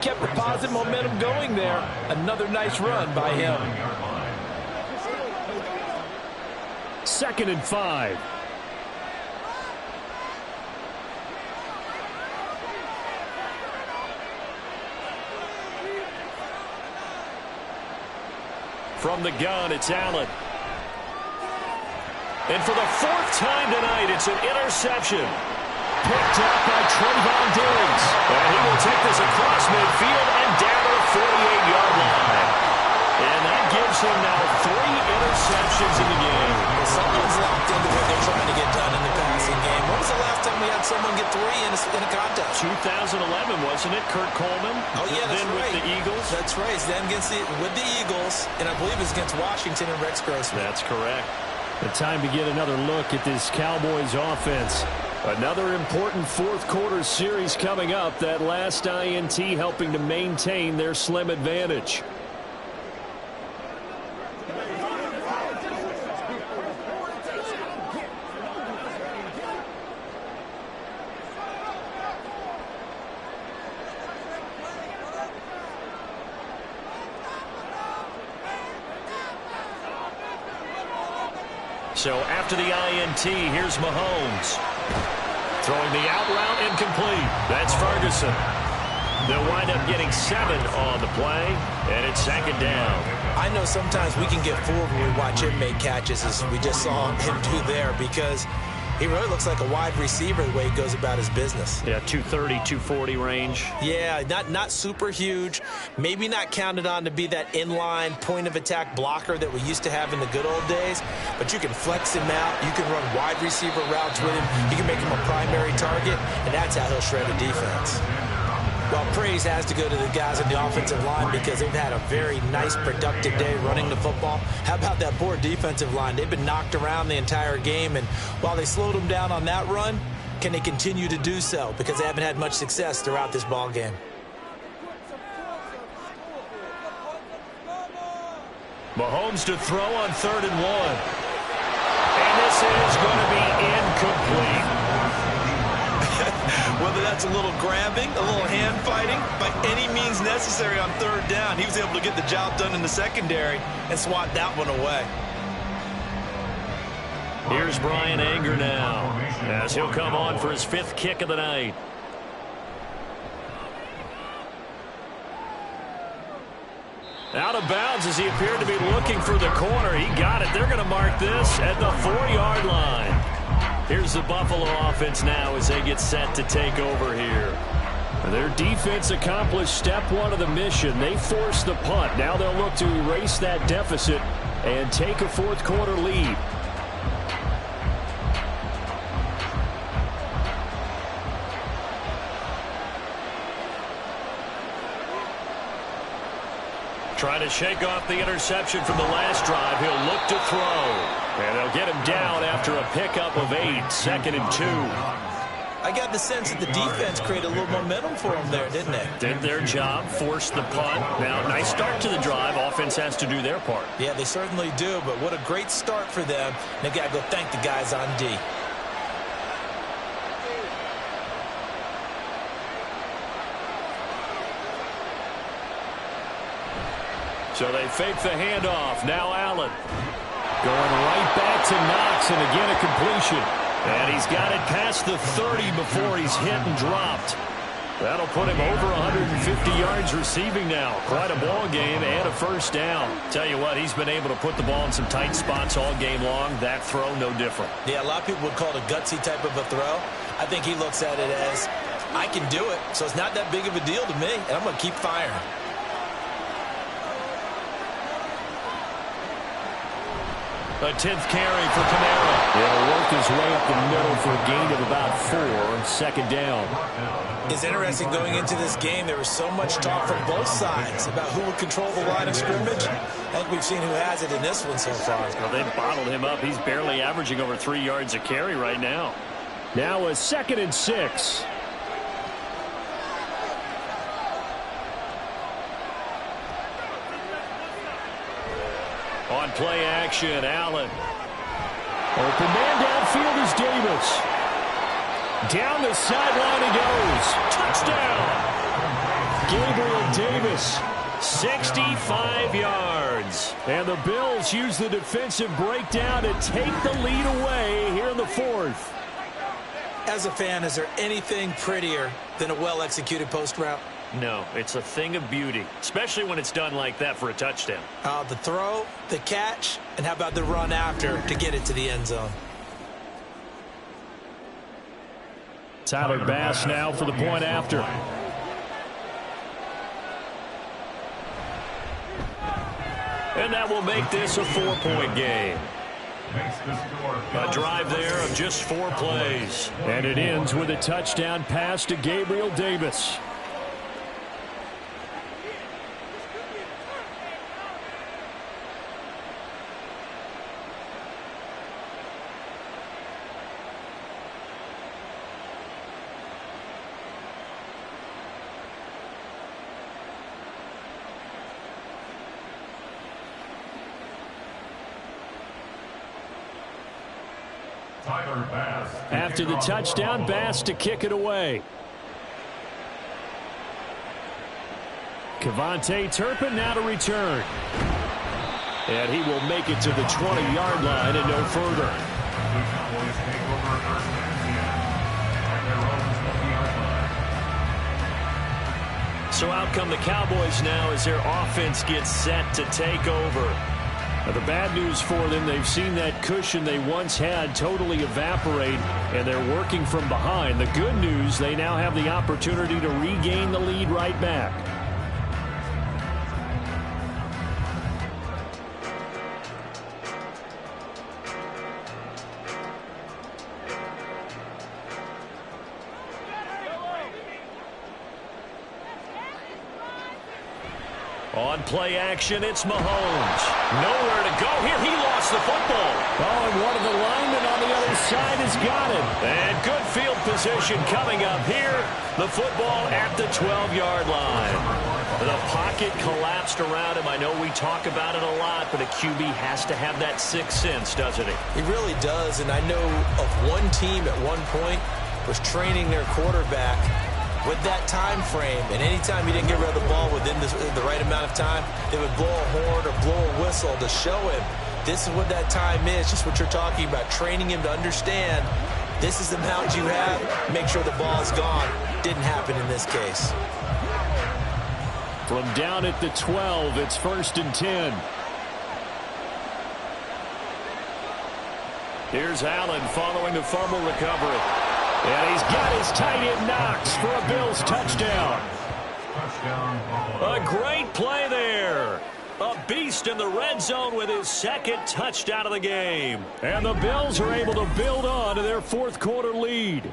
Kept the positive momentum going there. Another nice run by him. 2nd and 5. From the gun, it's Allen. And for the 4th time tonight, it's an interception. Picked up by Trayvon Diggs. And he will take this across midfield and down to the 48-yard line. And that gives him now 3 interceptions in the game. Well, someone's locked into what they're trying to get done in the passing game. When was the last time we had someone get 3 in a contest? 2011, wasn't it? Kurt Coleman. Oh, yeah, that's then right. With the Eagles. That's right. It's then with the Eagles, and I believe it's against Washington and Rex Grossman. That's correct. The time to get another look at this Cowboys offense. Another important 4th quarter series coming up. That last INT helping to maintain their slim advantage. So after the INT, here's Mahomes. Throwing the out route incomplete. That's Ferguson. They'll wind up getting 7 on the play, and it's 2nd down. I know sometimes we can get fooled when we watch him make catches, as we just saw him do there, because he really looks like a wide receiver the way he goes about his business. Yeah, 230, 240 range. Yeah, not super huge. Maybe not counted on to be that inline point-of-attack blocker that we used to have in the good old days. But you can flex him out. You can run wide receiver routes with him. You can make him a primary target, and that's how he'll shred a defense. Well, praise has to go to the guys on the offensive line because they've had a very nice, productive day running the football. How about that poor defensive line? They've been knocked around the entire game, and while they slowed them down on that run, can they continue to do so? Because they haven't had much success throughout this ball game. Mahomes to throw on 3rd and 1. And this is going to be incomplete. Whether that's a little grabbing, a little hand fighting, by any means necessary on 3rd down, he was able to get the job done in the secondary and swat that one away. Here's Brian Anger now, as he'll come on for his 5th kick of the night. Out of bounds as he appeared to be looking for the corner. He got it. They're going to mark this at the 4-yard line. Here's the Buffalo offense now as they get set to take over here. Their defense accomplished step 1 of the mission. They forced the punt. Now they'll look to erase that deficit and take a 4th quarter lead. Trying to shake off the interception from the last drive. He'll look to throw. And they'll get him down after a pickup of 8. 2nd and 2. I got the sense that the defense created a little momentum for them there, didn't they? Did their job, forced the punt. Now, nice start to the drive. Offense has to do their part. Yeah, they certainly do, but what a great start for them. They got to go thank the guys on D. So they fake the handoff. Now Allen. Going right back to Knox, and again a completion. And he's got it past the 30 before he's hit and dropped. That'll put him over 150 yards receiving now. Quite a ball game and a 1st down. Tell you what, he's been able to put the ball in some tight spots all game long. That throw, no different. Yeah, a lot of people would call it a gutsy type of a throw. I think he looks at it as, I can do it, so it's not that big of a deal to me, and I'm going to keep firing. A 10th carry for Kamara. He'll work his way up the middle for a gain of about 4. 2nd down. It's interesting going into this game. There was so much talk from both sides about who would control the line of scrimmage. I think we've seen who has it in this one so far. Well, they've bottled him up. He's barely averaging over 3 yards a carry right now. Now a 2nd and 6. On play action, Allen. Open man downfield is Davis. Down the sideline he goes. Touchdown. Gabriel Davis. 65 yards. And the Bills use the defensive breakdown to take the lead away here in the fourth. As a fan, is there anything prettier than a well-executed post route? No, it's a thing of beauty, especially when it's done like that for a touchdown. The throw, the catch, and how about the run after to get it to the end zone? Tyler Bass now for the point after. And that will make this a 4-point game. A drive there of just 4 plays. And it ends with a touchdown pass to Gabriel Davis. After the touchdown, Bass to kick it away. Kevontae Turpin now to return. And he will make it to the 20-yard line and no further. So out come the Cowboys now as their offense gets set to take over. Now the bad news for them, they've seen that cushion they once had totally evaporate, and they're working from behind. The good news, they now have the opportunity to regain the lead right back. On play action, it's Mahomes. Nowhere to go here. He lost the football. Oh, and one of the linemen on the other side has got it. And good field position coming up here. The football at the 12-yard line. The pocket collapsed around him. I know we talk about it a lot, but a QB has to have that sixth sense, doesn't he? He really does, and I know of one team at one point was training their quarterback with that time frame, and anytime he didn't get rid of the ball within the right amount of time, they would blow a horn or blow a whistle to show him this is what that time is, just what you're talking about, training him to understand this is the amount you have, make sure the ball's gone. Didn't happen in this case. From down at the 12, it's 1st and 10. Here's Allen following the fumble recovery. And he's got his tight end Knox for a Bills touchdown. A great play there. A beast in the red zone with his second touchdown of the game. And the Bills are able to build on to their fourth quarter lead.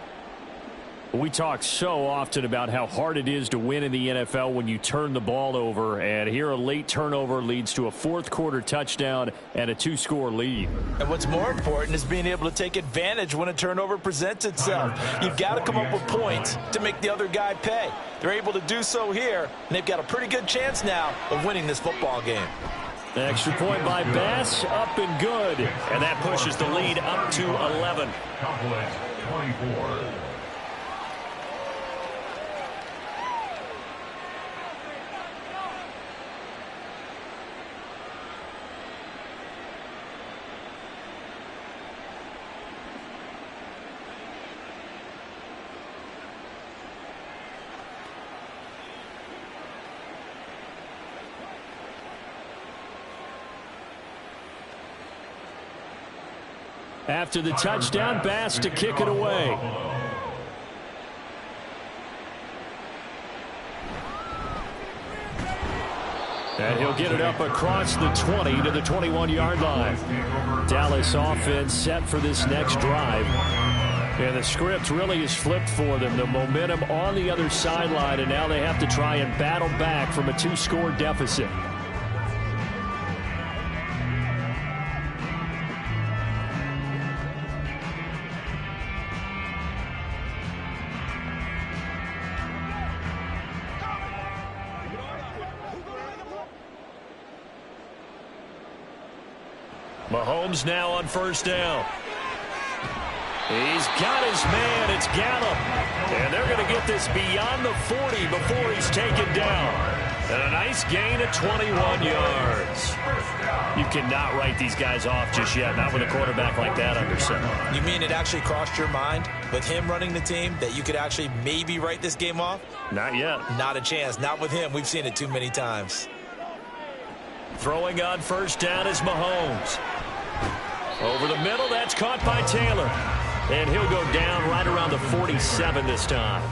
We talk so often about how hard it is to win in the NFL when you turn the ball over. And here a late turnover leads to a fourth quarter touchdown and a 2-score lead. And what's more important is being able to take advantage when a turnover presents itself. You've got to come up with points to make the other guy pay. They're able to do so here, and they've got a pretty good chance now of winning this football game. The extra point by Bass, up and good. And that pushes the lead up to 11. Cowboys 24. After the touchdown, Bass to kick it away. And he'll get it up across the 20 to the 21-yard line. Dallas offense set for this next drive. And the script really is flipped for them. The momentum on the other sideline, and now they have to try and battle back from a 2-score deficit. Mahomes now on 1st down. He's got his man. It's Gallup. And they're going to get this beyond the 40 before he's taken down. And a nice gain of 21 yards. You cannot write these guys off just yet, not with a quarterback like that under center. You mean it actually crossed your mind with him running the team that you could actually maybe write this game off? Not yet. Not a chance. Not with him. We've seen it too many times. Throwing on first down is Mahomes. Over the middle, that's caught by Taylor. And he'll go down right around the 47 this time.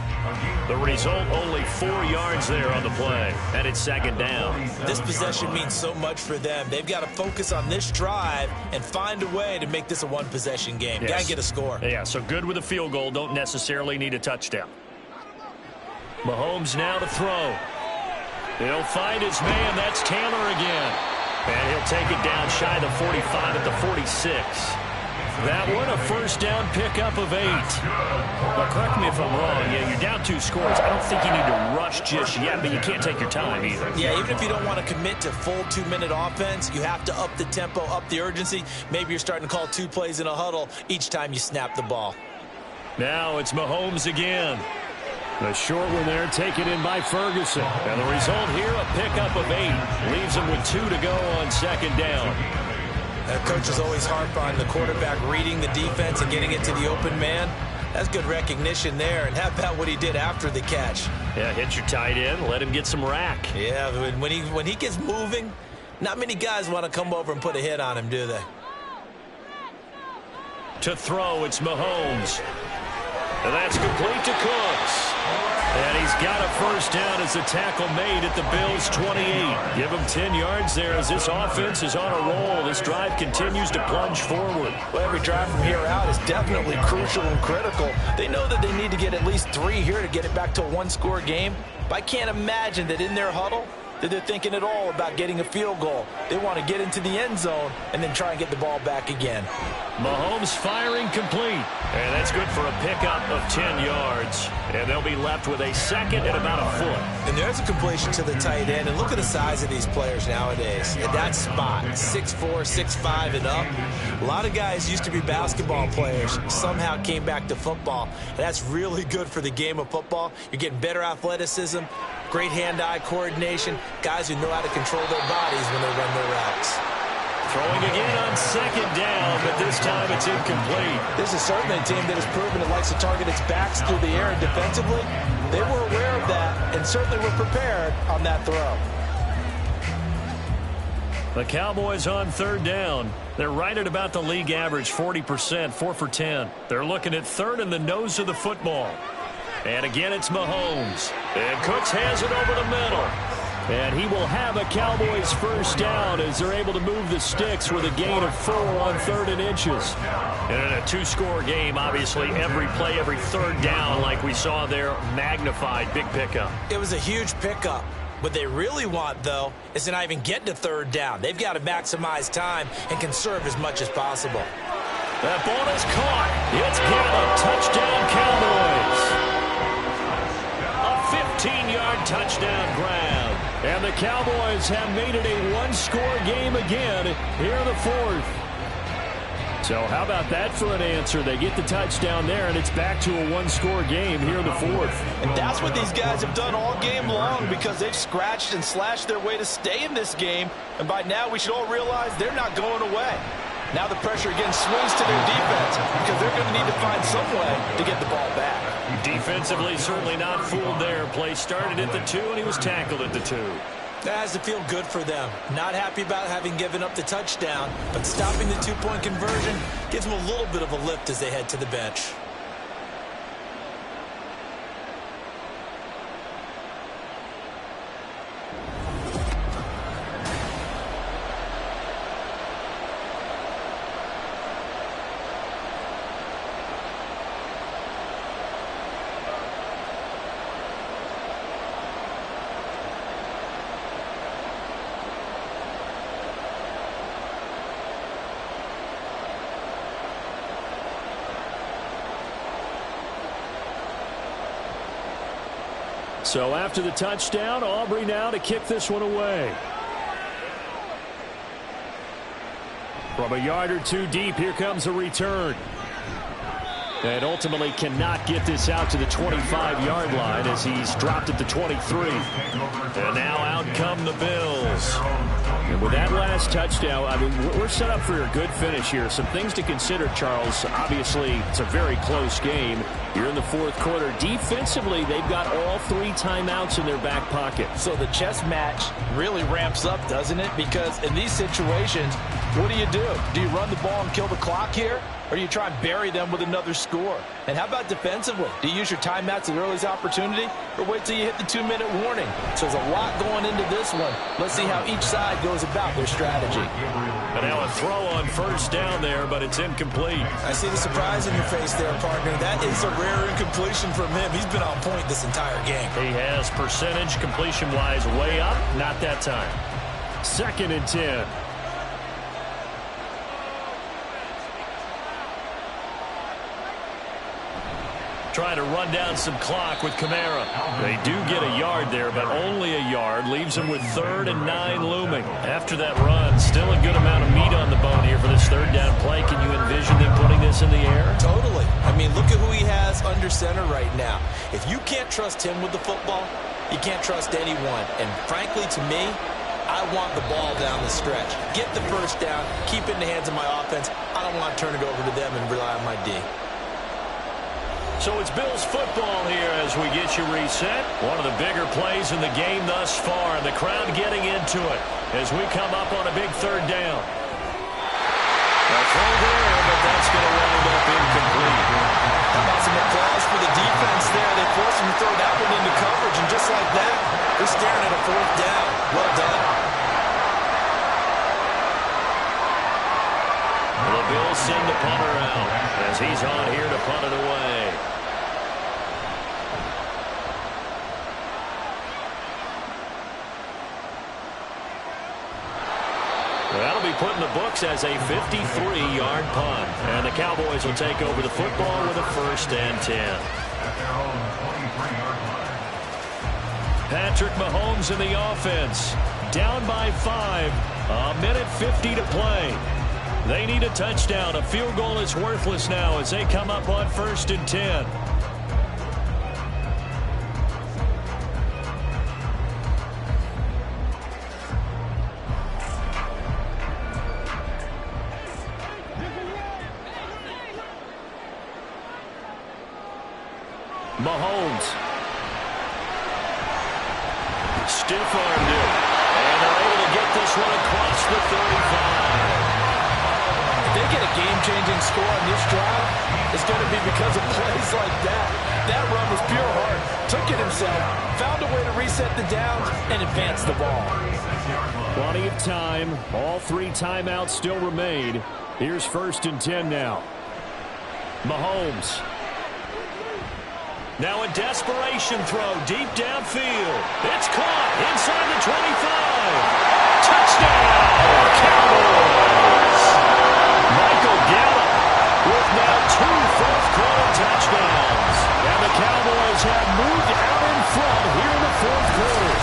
The result, only 4 yards there on the play. And it's second down. This possession means so much for them. They've got to focus on this drive and find a way to make this a one-possession game. Yes. Got to get a score. Yeah, so good with a field goal. Don't necessarily need a touchdown. Mahomes now to throw. He'll find his man. That's Taylor again. And he'll take it down shy of the 45 at the 46. That one, a first down pickup of 8. But correct me if I'm wrong. Yeah, you're down 2 scores. I don't think you need to rush just yet, but you can't take your time either. Yeah, even if you don't want to commit to full 2-minute offense, you have to up the tempo, up the urgency. Maybe you're starting to call 2 plays in a huddle each time you snap the ball. Now it's Mahomes again. The short one there taken in by Ferguson. And the result here, a pickup of 8. Leaves him with 2 to go on second down. Coaches always harp on the quarterback reading the defense and getting it to the open man. That's good recognition there. And how about what he did after the catch? Yeah, hit your tight end, let him get some rack. Yeah, when he gets moving, not many guys want to come over and put a hit on him, do they? To throw, it's Mahomes. And that's complete to Cooks. And he's got a first down as the tackle made at the Bills' 28. Give him 10 yards there as this offense is on a roll. This drive continues to plunge forward. Well, every drive from here out is definitely crucial and critical. They know that they need to get at least 3 here to get it back to a 1-score game. But I can't imagine that in their huddle that they're thinking at all about getting a field goal. They want to get into the end zone and then try and get the ball back again. Mahomes firing complete. And that's good for a pickup of 10 yards. And they'll be left with a second and about a foot. And there's a completion to the tight end. And look at the size of these players nowadays. At that spot, 6'4", 6'5", and up. A lot of guys used to be basketball players, somehow came back to football. And that's really good for the game of football. You're getting better athleticism, great hand-eye coordination, guys who know how to control their bodies when they run their routes. Throwing again on second down, but this time it's incomplete. This is certainly a team that has proven it likes to target its backs through the air and defensively. They were aware of that and certainly were prepared on that throw. The Cowboys on third down. They're right at about the league average, 40%, 4 for 10. They're looking at third in the nose of the football. And again, it's Mahomes. And Cooks has it over the middle. And he will have a Cowboys first down as they're able to move the sticks with a gain of 4 on 3rd and inches. And in a 2-score game, obviously, every play, every third down, like we saw there, magnified, big pickup. It was a huge pickup. What they really want, though, is to not even get to third down. They've got to maximize time and conserve as much as possible. That ball is caught. It's Gallup. Touchdown, Cowboys. A 15-yard touchdown grab. And the Cowboys have made it a 1-score game again here in the 4th. So how about that for an answer? They get the touchdown there, and it's back to a 1-score game here in the 4th. And that's what these guys have done all game long because they've scratched and slashed their way to stay in this game. And by now, we should all realize they're not going away. Now the pressure again swings to their defense because they're going to need to find some way to get the ball back. Defensively, certainly not fooled there. Play started at the 2, and he was tackled at the 2. That has to feel good for them. Not happy about having given up the touchdown, but stopping the 2-point conversion gives them a little bit of a lift as they head to the bench. So after the touchdown, Aubrey now to kick this one away. From a yard or 2 deep, here comes a return. And ultimately cannot get this out to the 25-yard line as he's dropped at the 23. And now out come the Bills. And with that last touchdown, I mean, we're set up for a good finish here. Some things to consider, Charles. Obviously, it's a very close game. You're in the fourth quarter. Defensively, they've got all 3 timeouts in their back pocket. So the chess match really ramps up, doesn't it? Because in these situations, what do? Do you run the ball and kill the clock here? Or do you try and bury them with another score? And how about defensively? Do you use your timeouts at earliest opportunity? Or wait till you hit the 2-minute warning? So there's a lot going into this one. Let's see how each side goes about their strategy. And now a throw on first down there, but it's incomplete. I see the surprise in your face there, partner. That is a rare incompletion from him. He's been on point this entire game. He has percentage completion-wise way up. Not that time. 2nd and 10. Trying to run down some clock with Kamara. They do get a yard there, but only a yard. Leaves them with 3rd and 9 looming. After that run, still a good amount of meat on the bone here for this 3rd down play. Can you envision them putting this in the air? Totally. I mean, look at who he has under center right now. If you can't trust him with the football, you can't trust anyone. And frankly, to me, I want the ball down the stretch. Get the first down, keep it in the hands of my offense. I don't want to turn it over to them and rely on my D. So it's Bills football here as we get you reset. One of the bigger plays in the game thus far, and the crowd getting into it as we come up on a big 3rd down. A throw there, but that's going to wind up incomplete. How about some applause for the defense there? They forced him to throw that one into coverage, and just like that, they're staring at a 4th down. Well done. The Bills send the punter out as he's on here to punt it away. That'll be put in the books as a 53-yard punt. And the Cowboys will take over the football with a 1st and 10. Patrick Mahomes in the offense. Down by 5. 1:50 to play. They need a touchdown. A field goal is worthless now as they come up on 1st and 10. Mahomes. Stiff-armed him. And they're able to get this one across the 35. If they get a game-changing score on this drive, it's going to be because of plays like that. That run was pure heart. Took it himself, found a way to reset the downs, and advance the ball. Plenty of time. All 3 timeouts still remain. Here's 1st and 10 now. Mahomes. Now a desperation throw deep downfield. It's caught inside the 25. Touchdown, Cowboys! Michael Gallup with now 2 fourth-quarter touchdowns. And the Cowboys have moved out in front here in the 4th quarter.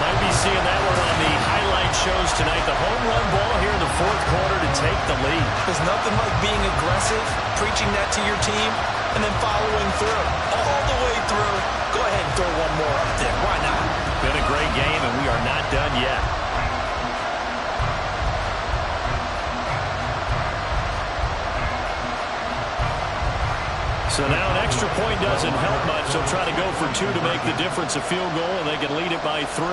Might be seeing that one on the highlight shows tonight. The home run ball here in the 4th quarter to take the lead. There's nothing like being aggressive, preaching that to your team, and then following through. All the way through. Go ahead and throw one more up there. Why not? Been a great game, and we are not done yet. So now an extra point doesn't help much. They'll try to go for 2 to make the difference a field goal, and they can lead it by 3.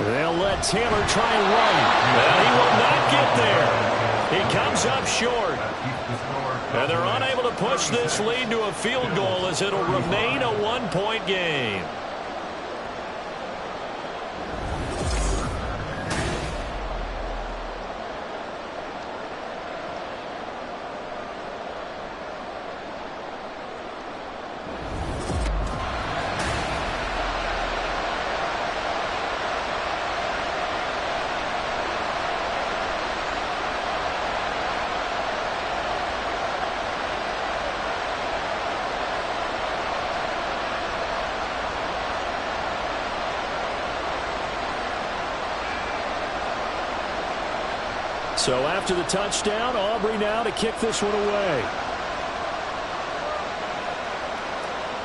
They'll let Taylor try and run. And he will not get there. He comes up short. And they're unable to push this lead to a field goal as it'll remain a 1-point game. So after the touchdown, Aubrey now to kick this one away.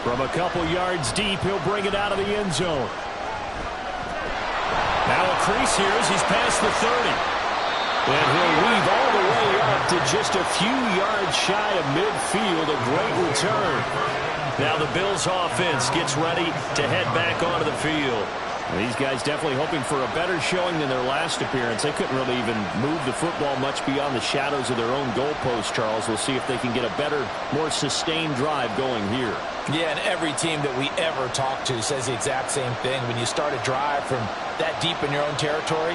From a couple yards deep, he'll bring it out of the end zone. Now a crease here as he's past the 30. And he'll weave all the way up to just a few yards shy of midfield. A great return. Now the Bills offense gets ready to head back onto the field. These guys definitely hoping for a better showing than their last appearance. They couldn't really even move the football much beyond the shadows of their own goalpost, Charles. We'll see if they can get a better, more sustained drive going here. Yeah, and every team that we ever talk to says the exact same thing. When you start a drive from that deep in your own territory,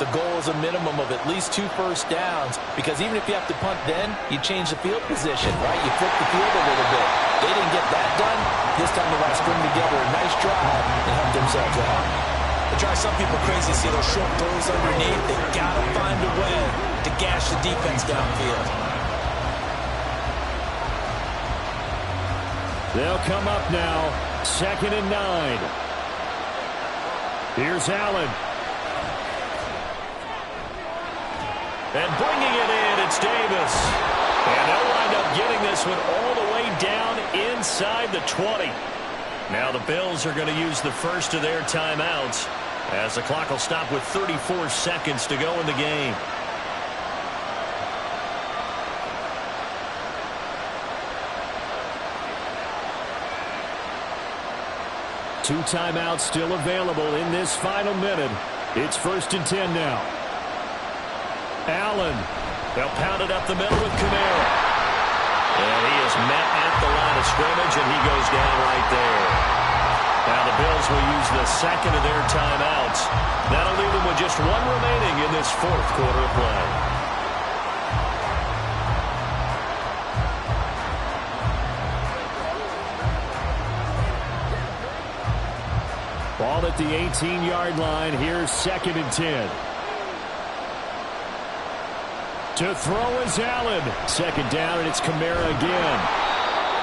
the goal is a minimum of at least 2 first downs, because even if you have to punt then, you change the field position, right? You flip the field a little bit. They didn't get that done. This time they want to string together a nice drive and help themselves out. It drives some people crazy to see those short throws underneath. They got to find a way to gash the defense downfield. They'll come up now, 2nd and 9. Here's Allen. And bringing it in, it's Davis. And they'll wind up getting this one all the way down inside the 20. Now the Bills are going to use the first of their timeouts as the clock will stop with 34 seconds to go in the game. Two timeouts still available in this final minute. It's 1st and 10 now. Allen. They'll pound it up the middle with Kamara. And he is met at the line of scrimmage, and he goes down right there. Now the Bills will use the second of their timeouts. That'll leave them with just one remaining in this 4th quarter of play. Ball at the 18-yard line. Here's 2nd and 10. To throw is Allen. 2nd down, and it's Kamara again.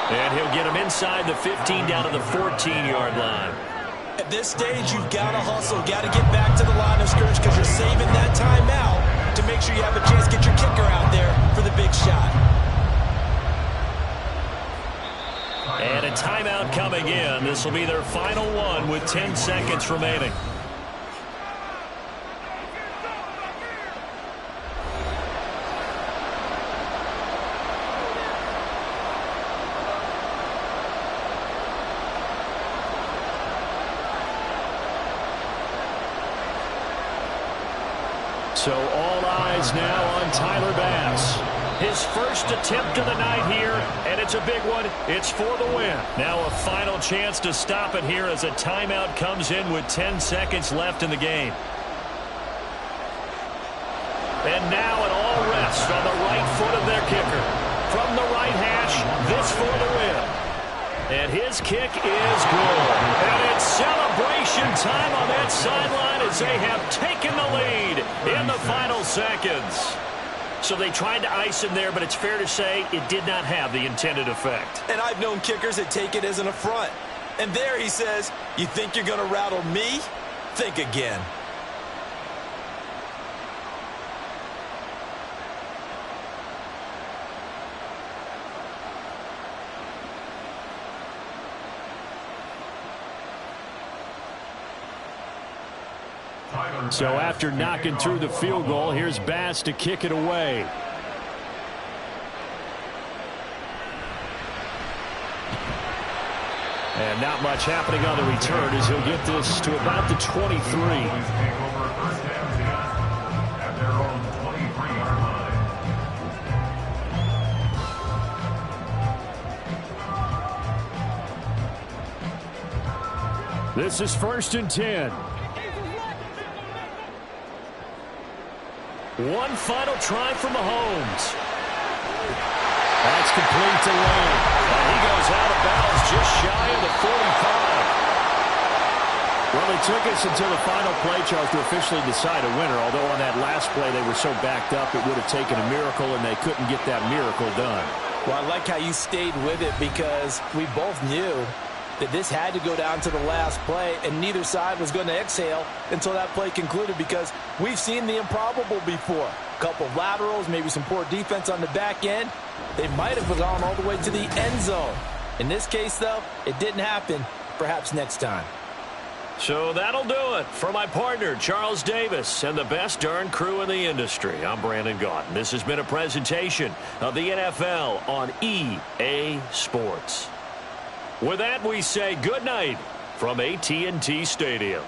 And he'll get him inside the 15 down to the 14-yard line. At this stage, you've got to hustle. Got to get back to the line of scrimmage because you're saving that timeout to make sure you have a chance to get your kicker out there for the big shot. And a timeout coming in. This will be their final one with 10 seconds remaining. So all eyes now on Tyler Bass. His first attempt of the night here, and it's a big one. It's for the win. Now a final chance to stop it here as a timeout comes in with 10 seconds left in the game. And now an all rest on the right foot of their kicker. From the right hash, this for the win. And his kick is good. And it's celebration time on that sideline as they have taken the lead in the final seconds. So they tried to ice him there, but it's fair to say it did not have the intended effect. And I've known kickers that take it as an affront. And there he says, you think you're going to rattle me? Think again. So after knocking through the field goal, here's Bass to kick it away. And not much happening on the return as he'll get this to about the 23. This is 1st and 10. One final try from Mahomes. That's complete to Lamb. And he goes out of bounds just shy of the 45. Well, it took us until the final play, Charles, to officially decide a winner. Although on that last play they were so backed up, it would have taken a miracle, and they couldn't get that miracle done. Well, I like how you stayed with it because we both knew that this had to go down to the last play, and neither side was going to exhale until that play concluded, because we've seen the improbable before. A couple of laterals, maybe some poor defense on the back end. They might have gone all the way to the end zone. In this case, though, it didn't happen. Perhaps next time. So that'll do it for my partner, Charles Davis, and the best darn crew in the industry. I'm Brandon Gaudin. This has been a presentation of the NFL on EA Sports. With that, we say good night from AT&T Stadium.